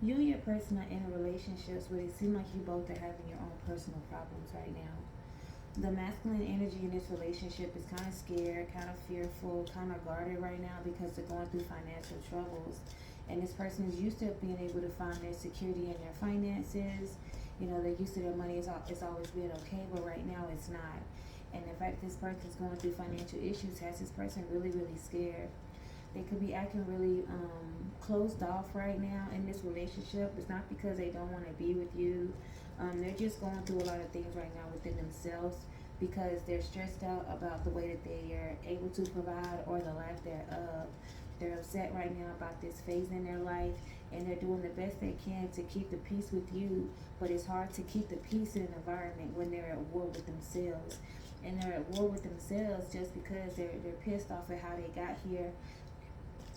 You and your person are in a relationships where it seems like you both are having your own personal problems right now. The masculine energy in this relationship is kind of scared, kind of fearful, kind of guarded right now because they're going through financial troubles. And this person is used to being able to find their security in their finances. You know, they're used to their money. It's always been okay, but right now it's not. And the fact that this person is going through financial issues has this person really, really scared. They could be acting really closed off right now in this relationship. It's not because they don't want to be with you. They're just going through a lot of things right now within themselves because they're stressed out about the way that they are able to provide or the lack thereof. They're upset right now about this phase in their life, and they're doing the best they can to keep the peace with you, but it's hard to keep the peace in an environment when they're at war with themselves. And they're at war with themselves just because they're pissed off at how they got here.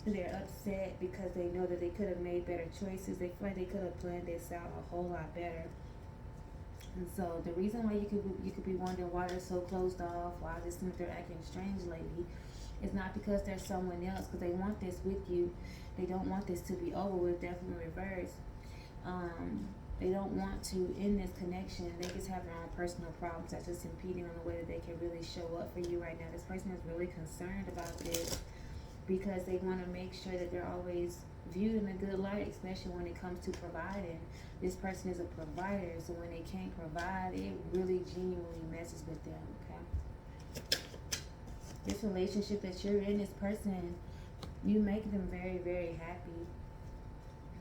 They're upset because they know that they could have made better choices. They feel like they could have planned this out a whole lot better. And so the reason why you could be wondering why they're so closed off, why they seem like they're acting strange lately, is not because there's someone else, because they want this with you. They don't want this to be over with, definitely reverse. They don't want to end this connection. They just have their own personal problems that's just impeding on the way that they can really show up for you right now. This person is really concerned about this because they want to make sure that they're always viewed in a good light, especially when it comes to providing. This person is a provider, so when they can't provide, it really genuinely messes with them, okay? This relationship that you're in, this person, you make them very, very happy.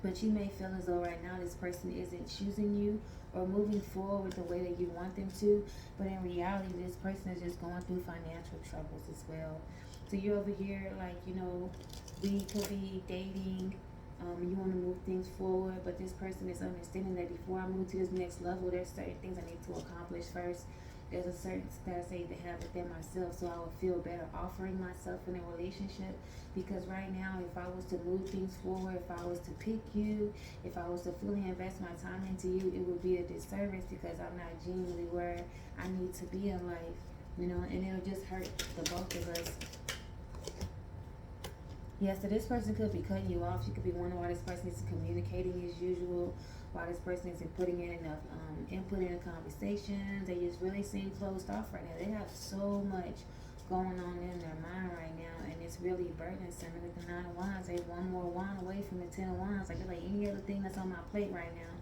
But you may feel as though right now this person isn't choosing you or moving forward the way that you want them to. But in reality, this person is just going through financial troubles as well. So you're over here like, we could be dating. You want to move things forward, but this person is understanding that before I move to this next level, there's certain things I need to accomplish first. There's a certain status I need to have within myself, so I would feel better offering myself in a relationship. Because right now, if I was to move things forward, if I was to pick you, if I was to fully invest my time into you, it would be a disservice because I'm not genuinely where I need to be in life, and it'll just hurt the both of us. Yeah, so this person could be cutting you off. You could be wondering why this person isn't communicating as usual, why this person isn't putting in enough input in the conversations. They just really seem closed off right now. They have so much going on in their mind right now, and it's really burdensome. And with the 9 of Wands, they one more wand away from the 10 of Wands. Like, they're like, any other thing that's on my plate right now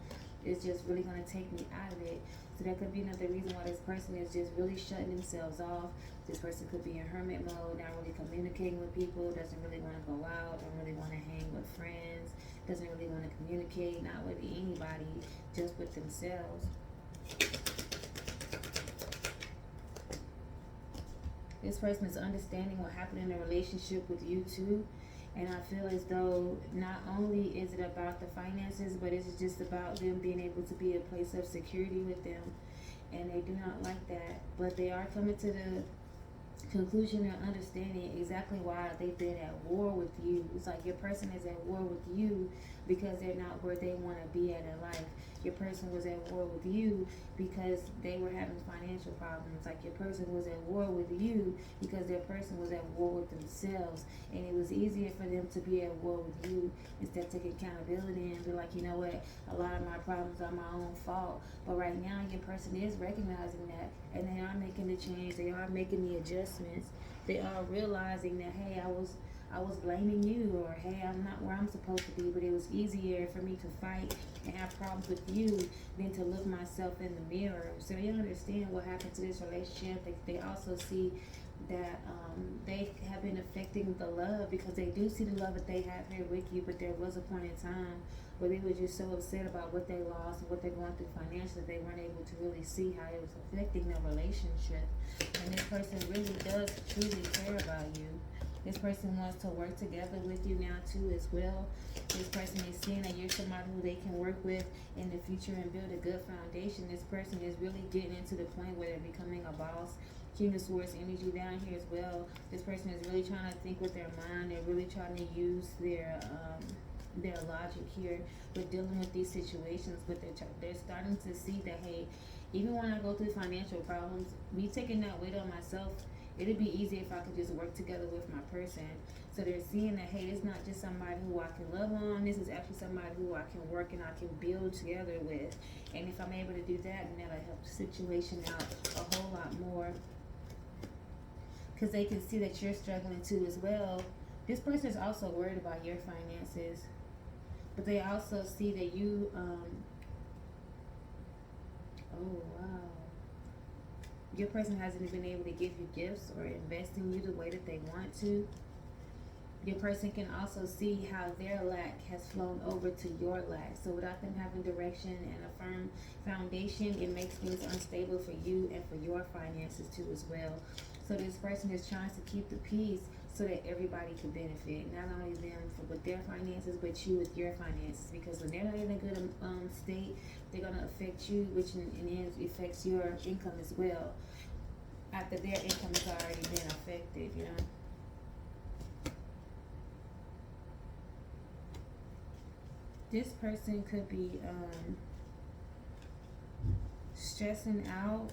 is just really going to take me out of it. So that could be another reason why this person is just really shutting themselves off. This person could be in hermit mode, not really communicating with people, doesn't really want to go out, don't really want to hang with friends, doesn't really want to communicate, not with anybody, just with themselves. This person is understanding what happened in the relationship with you too. And I feel as though not only is it about the finances, but it's just about them being able to be a place of security with them. And they do not like that. But they are coming to the conclusion and understanding exactly why they've been at war with you. It's like your person is at war with you because they're not where they want to be at in life. Your person was at war with you because they were having financial problems. Like, your person was at war with you because their person was at war with themselves. And it was easier for them to be at war with you instead of taking accountability and be like, you know what, a lot of my problems are my own fault. But right now, your person is recognizing that, and they are making the change. They are making the adjustments. They are realizing that, hey, I was blaming you, or hey, I'm not where I'm supposed to be. But it was easier for me to fight and have problems with you than to look myself in the mirror. So they understand what happened to this relationship. They also see that they have been affecting the love, because they do see the love that they have here with you. But there was a point in time where they were just so upset about what they lost and what they're going through financially, they weren't able to really see how it was affecting their relationship. And this person really does truly care about you. This person wants to work together with you now too as well. This person is seeing that you're somebody who they can work with in the future and build a good foundation. This person is really getting into the point where they're becoming a boss. King of Swords energy down here as well. This person is really trying to think with their mind. They're really trying to use their logic here with dealing with these situations. But they're starting to see that, hey, even when I go through financial problems, me taking that weight on myself It'd be easy if I could just work together with my person. So they're seeing that, hey, it's not just somebody who I can love on. This is actually somebody who I can work and I can build together with. And if I'm able to do that, then that'll help the situation out a whole lot more. Because they can see that you're struggling too as well. This person is also worried about your finances, but they also see that you, oh wow. Your person hasn't been able to give you gifts or invest in you the way that they want to. Your person can also see how their lack has flown over to your lack. So without them having direction and a firm foundation, it makes things unstable for you and for your finances too as well. So this person is trying to keep the peace so that everybody can benefit. Not only them with their finances, but you with your finances. Because when they're not in a good state, they're going to affect you, which in the end affects your income as well. After their income has already been affected, you know. This person could be stressing out.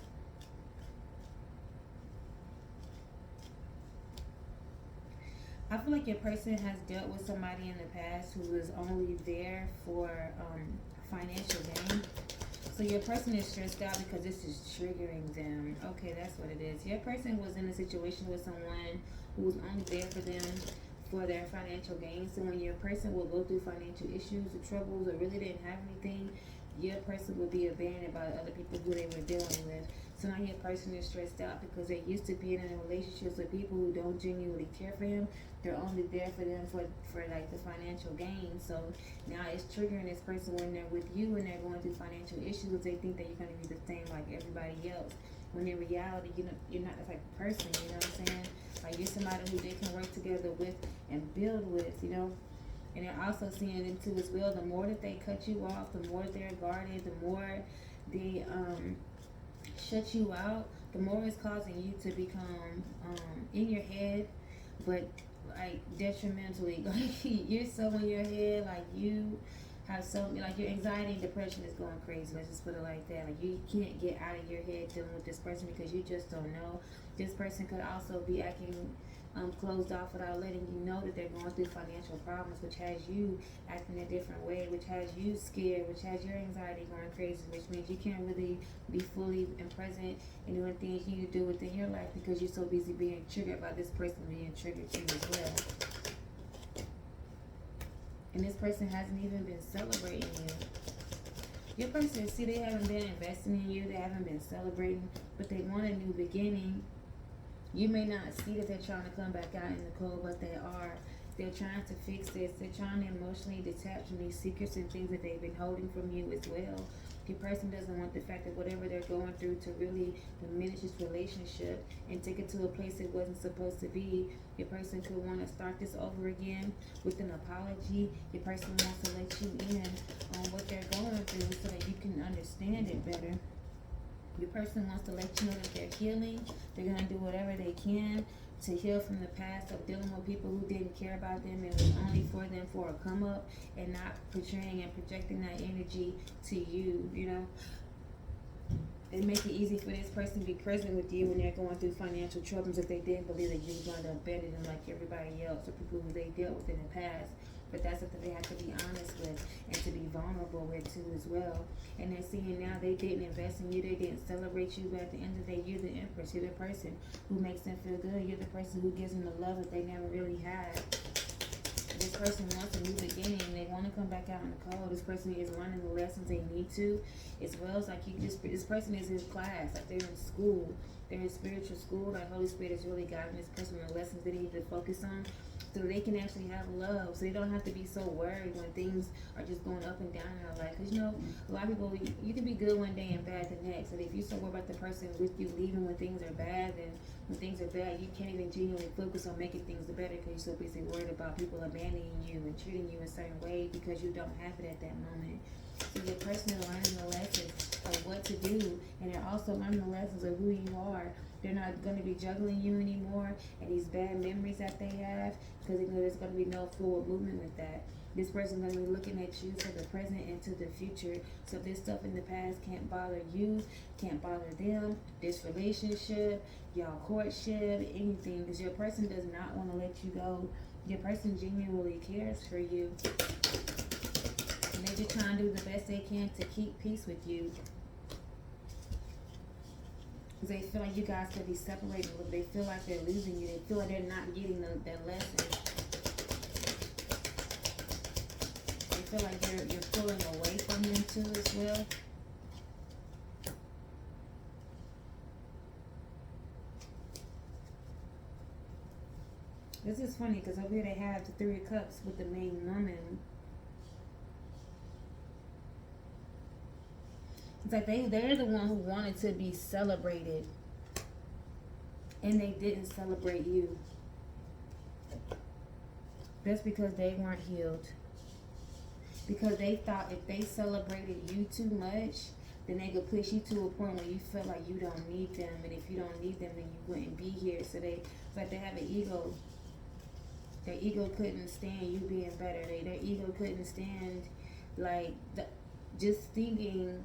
I feel like your person has dealt with somebody in the past who was only there for financial gain. So your person is stressed out because this is triggering them. Okay, that's what it is. Your person was in a situation with someone who was only there for them for their financial gain. So when your person will go through financial issues or troubles or really didn't have anything, your person would be abandoned by other people who they were dealing with. So now your person is stressed out because they're used to being in relationships with people who don't genuinely care for them. They're only there for them for like the financial gain. So now it's triggering this person when they're with you and they're going through financial issues. They think that you're going to be the same like everybody else. When in reality, you're not the type of person, you know what I'm saying? Like you're somebody who they can work together with and build with, you know? And they're also seeing them too as well. The more that they cut you off, the more they're guarded, the more they shut you out, the more it's causing you to become in your head, but like detrimentally. Like you're so in your head, like you have so like your anxiety and depression is going crazy. Let's just put it like that. Like you can't get out of your head dealing with this person because you just don't know. This person could also be acting closed off without letting you know that they're going through financial problems, which has you acting a different way, which has you scared, which has your anxiety going crazy, which means you can't really be fully and present and doing things you need to do within your life because you're so busy being triggered by this person being triggered too as well. And this person hasn't even been celebrating you. Your person, see, they haven't been investing in you, they haven't been celebrating, but they want a new beginning. You may not see that they're trying to come back out in the cold, but they are. They're trying to fix this. They're trying to emotionally detach from these secrets and things that they've been holding from you as well. Your person doesn't want the fact that whatever they're going through to really diminish this relationship and take it to a place it wasn't supposed to be. Your person could want to start this over again with an apology. Your person wants to let you in on what they're going through so that you can understand it better. Your person wants to let you know that they're healing. They're going to do whatever they can to heal from the past of dealing with people who didn't care about them. It was only for them for a come up and not portraying and projecting that energy to you, you know. It makes it easy for this person to be present with you when they're going through financial troubles if they didn't believe that you were going to abandon them like everybody else or people who they dealt with in the past. But that's something they have to be honest with and to be vulnerable with too as well. And they're seeing now they didn't invest in you, they didn't celebrate you, but at the end of the day, you're the empress. You're the person who makes them feel good. You're the person who gives them the love that they never really had. This person wants a new beginning and they want to come back out in the cold. This person is learning the lessons they need to, as well as like this person is in class, like they're in school. They're in spiritual school. Like Holy Spirit is really guiding this person the lessons they need to focus on, so they can actually have love. So they don't have to be so worried when things are just going up and down in their life. Because you know, a lot of people, you can be good one day and bad the next. And if you're so worried about the person with you leaving when things are bad, then when things are bad, you can't even genuinely focus on making things better because you're so busy worried about people abandoning you and treating you a certain way because you don't have it at that moment. So your person is learning the lessons of what to do, and they're also learning the lessons of who you are. They're not going to be juggling you anymore and these bad memories that they have, because they know there's going to be no forward movement with that. This person gonna be looking at you for the present and to the future. So this stuff in the past can't bother you, can't bother them, this relationship, y'all courtship, anything, because your person does not want to let you go. Your person genuinely cares for you. And they just trying to do the best they can to keep peace with you. Because they feel like you guys could be separated. They feel like they're losing you. They feel like they're not getting that lesson. They feel like you're pulling away from them too as well. This is funny because over here they have the Three of Cups with the main woman. It's like they're the one who wanted to be celebrated. And they didn't celebrate you. That's because they weren't healed. Because they thought if they celebrated you too much, then they could push you to a point where you feel like you don't need them. And if you don't need them, then you wouldn't be here. So it's like they have an ego. Their ego couldn't stand you being better. Their ego couldn't stand just thinking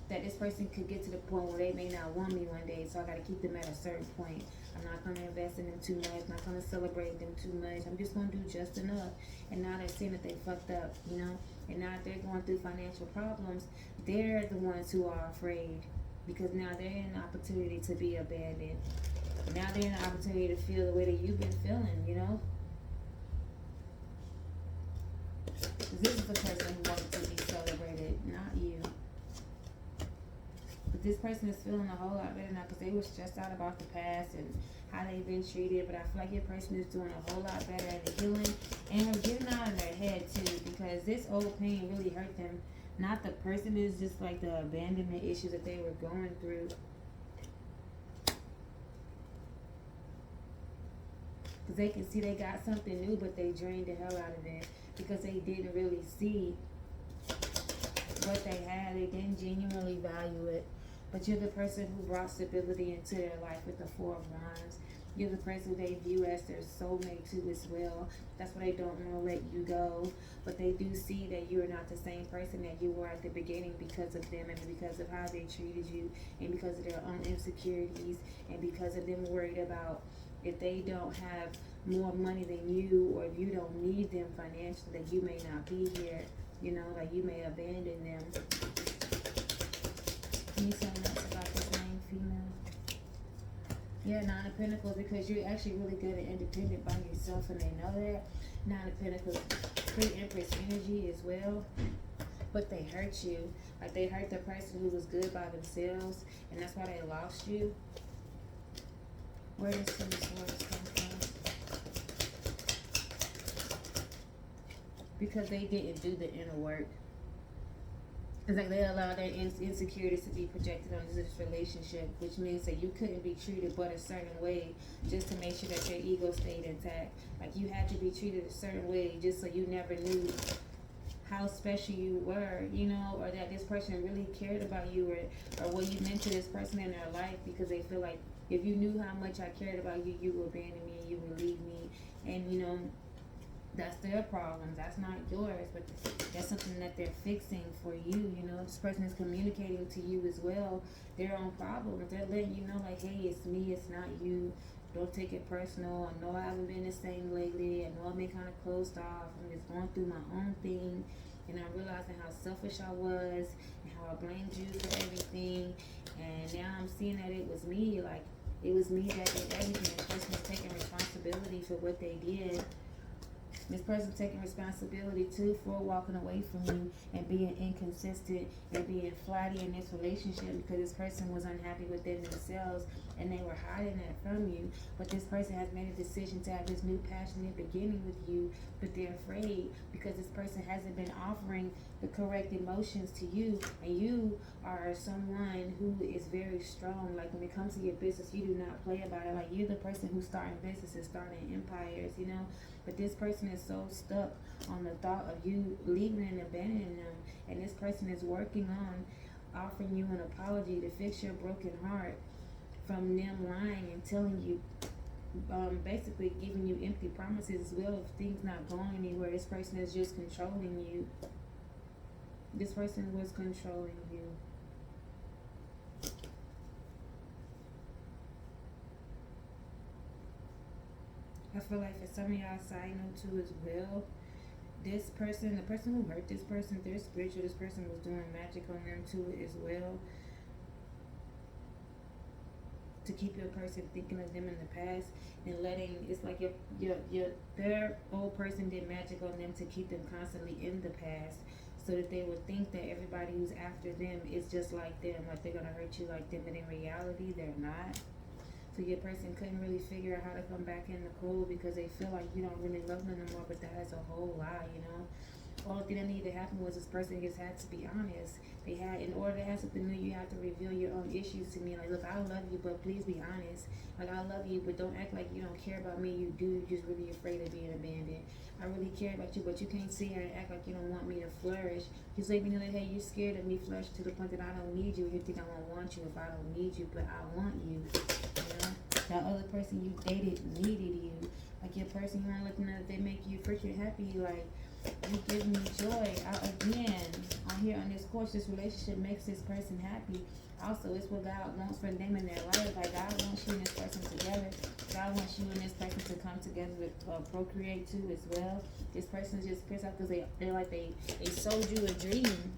that this person could get to the point where they may not want me one day, so I got to keep them at a certain point. I'm not going to invest in them too much. I'm not going to celebrate them too much. I'm just going to do just enough. And now they're seeing that they fucked up, you know? And now that they're going through financial problems, they're the ones who are afraid, because now they're in an opportunity to be abandoned. Now they're in an opportunity to feel the way that you've been feeling, you know? This is the person who wanted to be celebrated, not you. But this person is feeling a whole lot better now because they were stressed out about the past and how they've been treated. But I feel like your person is doing a whole lot better at the healing and getting out of their head too, because this old pain really hurt them. Not the person, is just like the abandonment issues that they were going through. Because they can see they got something new, but they drained the hell out of it because they didn't really see what they had. They didn't genuinely value it. But you're the person who brought stability into their life with the Four of Wands. You're the person they view as their soulmate too as well. That's why they don't want to let you go. But they do see that you're not the same person that you were at the beginning because of them and because of how they treated you and because of their own insecurities and because of them worried about if they don't have more money than you, or if you don't need them financially, that you may not be here, you know, like you may abandon them. Can you say else about this main female? Yeah, Nine of Pentacles, because you're actually really good and independent by yourself, and they know that. Nine of Pentacles, free Empress energy as well, but they hurt you. Like they hurt the person who was good by themselves, and that's why they lost you. Where does Ten of Swords come from? Because they didn't do the inner work. It's like they allowed their insecurities to be projected onto this relationship, which means that you couldn't be treated but a certain way just to make sure that your ego stayed intact. Like you had to be treated a certain way just so you never knew how special you were, you know, or that this person really cared about you, or what you meant to this person in their life, because they feel like if you knew how much I cared about you, you would abandon me and you would leave me. And, you know, that's their problem. That's not yours. But that's something that they're fixing for you. You know, this person is communicating to you as well their own problems. They're letting you know, like, hey, it's me, it's not you. Don't take it personal. I know I haven't been the same lately. I know I've been kind of closed off. I'm just going through my own thing. And I'm realizing how selfish I was and how I blamed you for everything. And now I'm seeing that it was me. Like, it was me that did everything. This person is taking responsibility for what they did. This person taking responsibility too for walking away from you and being inconsistent and being flighty in this relationship, because this person was unhappy within themselves and they were hiding that from you. But this person has made a decision to have this new passionate beginning with you, but they're afraid because this person hasn't been offering the correct emotions to you, and you are someone who is very strong. Like when it comes to your business, you do not play about it. Like you're the person who's starting businesses, starting empires, you know. But this person is so stuck on the thought of you leaving and abandoning them. And this person is working on offering you an apology to fix your broken heart from them lying and telling you basically giving you empty promises as well of things not going anywhere. This person is just controlling you. This person was controlling you. I feel like for some of y'all side note too as well, this person, the person who hurt this person, they're spiritual. This person was doing magic on them too as well, to keep your person thinking of them in the past and letting, it's like your their old person did magic on them to keep them constantly in the past, so that they would think that everybody who's after them is just like them, like they're gonna hurt you like them, but in reality they're not. So your person couldn't really figure out how to come back in the cold because they feel like you don't really love them anymore, but that is a whole lie, you know. All thing that needed to happen was this person just had to be honest. They had, in order to have something new, you have to reveal your own issues to me. Like, look, I love you, but please be honest. Like, I love you, but don't act like you don't care about me. You do. You're just really afraid of being abandoned. I really care about you, but you can't sit here and act like you don't want me to flourish. Just let me know that, hey, you're scared of me flourishing to the point that I don't need you. You think I won't want you if I don't need you, but I want you. You know? That other person you dated needed you. Like, your person, you want to let them know that they make you freaking happy. Like, you give me joy. Again, on here on this course, this relationship makes this person happy. Also, it's what God wants for them in their life. Like, God wants you and this person together. God wants you and this person to come together to procreate too as well. This person is just pissed off because they're like they sold you a dream.